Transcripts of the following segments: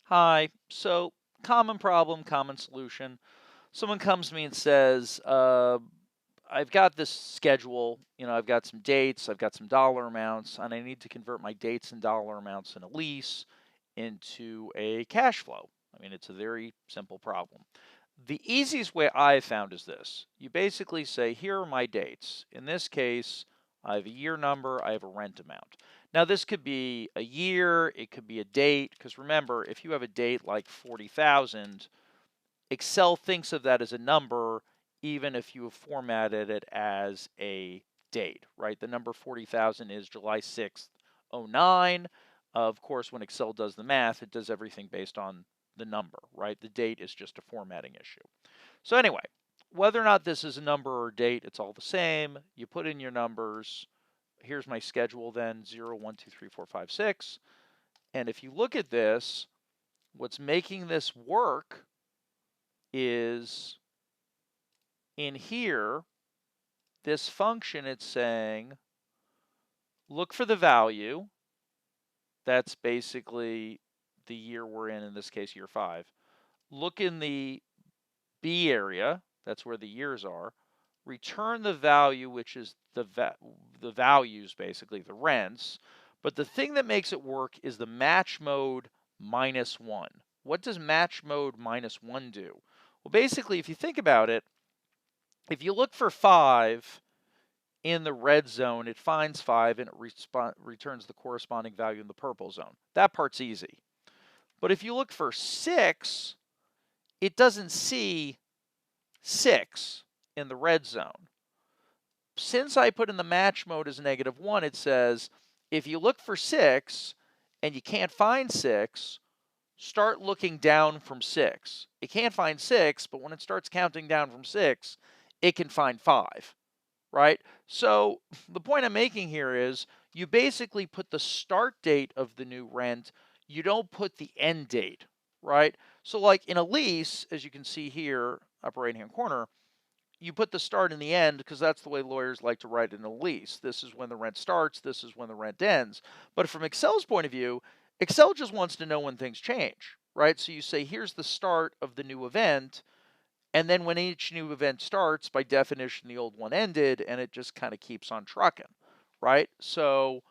Hi. So, common problem, common solution. Someone comes to me and says, I've got this schedule, I've got some dates, I've got some dollar amounts, and I need to convert my dates and dollar amounts in a lease into a cash flow. I mean, it's a very simple problem. The easiest way I've found is this. You basically say, here are my dates. In this case, I have a year number, I have a rent amount. Now, this could be a year, it could be a date, because remember, if you have a date like 40,000, Excel thinks of that as a number, even if you have formatted it as a date, right? The number 40,000 is July 6th, 09. Of course, when Excel does the math, it does everything based on the number, right? The date is just a formatting issue. So anyway, whether or not this is a number or a date, it's all the same. You put in your numbers. Here's my schedule then, 0, 1, 2, 3, 4, 5, 6. And if you look at this, what's making this work is in here, this function, it's saying, look for the value. That's basically the year we're in this case, year 5. Look in the B area, that's where the years are. Return the value, which is the values, basically, the rents. But the thing that makes it work is the match mode -1. What does match mode -1 do? Well, basically, if you think about it, if you look for 5 in the red zone, it finds 5 and it returns the corresponding value in the purple zone. That part's easy. But if you look for 6, it doesn't see 6 in the red zone. Since I put in the match mode as -1, it says, if you look for 6 and you can't find 6, start looking down from 6. It can't find 6, but when it starts counting down from 6, it can find 5, right? So the point I'm making here is you basically put the start date of the new rent, you don't put the end date, right? So like in a lease, as you can see here, upper right-hand corner, you put the start and the end because that's the way lawyers like to write in a lease. This is when the rent starts, this is when the rent ends. But from Excel's point of view, Excel just wants to know when things change, right? So you say, here's the start of the new event, and then when each new event starts, by definition, the old one ended, and it just kind of keeps on trucking, right? So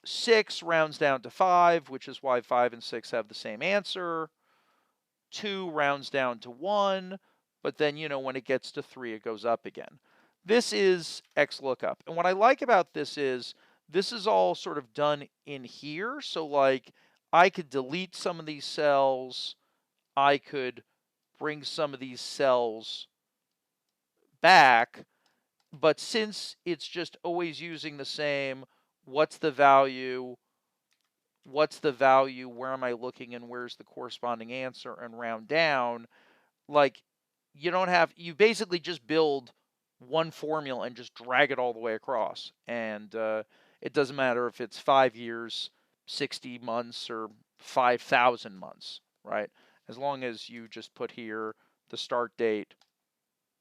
6 rounds down to 5, which is why 5 and 6 have the same answer. 2 rounds down to 1, but then, when it gets to 3, it goes up again. This is XLOOKUP. And what I like about this is all sort of done in here. So like I could delete some of these cells. I could bring some of these cells back. But since it's just always using the same, what's the value? What's the value? Where am I looking? And where's the corresponding answer? And round down, like you basically just build one formula and just drag it all the way across. And it doesn't matter if it's 5 years, 60 months, or 5,000 months, right? As long as you just put here the start date,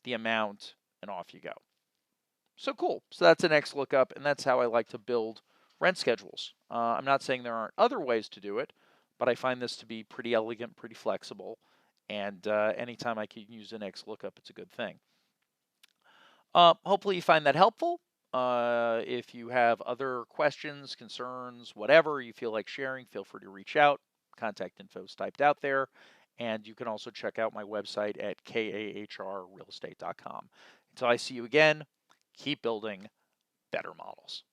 the amount, and off you go. So cool. So that's an XLOOKUP, and that's how I like to build rent schedules. I'm not saying there aren't other ways to do it, but I find this to be pretty elegant, pretty flexible, and anytime I can use an XLOOKUP, it's a good thing. Hopefully you find that helpful. If you have other questions, concerns, whatever you feel like sharing, feel free to reach out. Contact info is typed out there. And you can also check out my website at kahrrealestate.com. Until I see you again, keep building better models.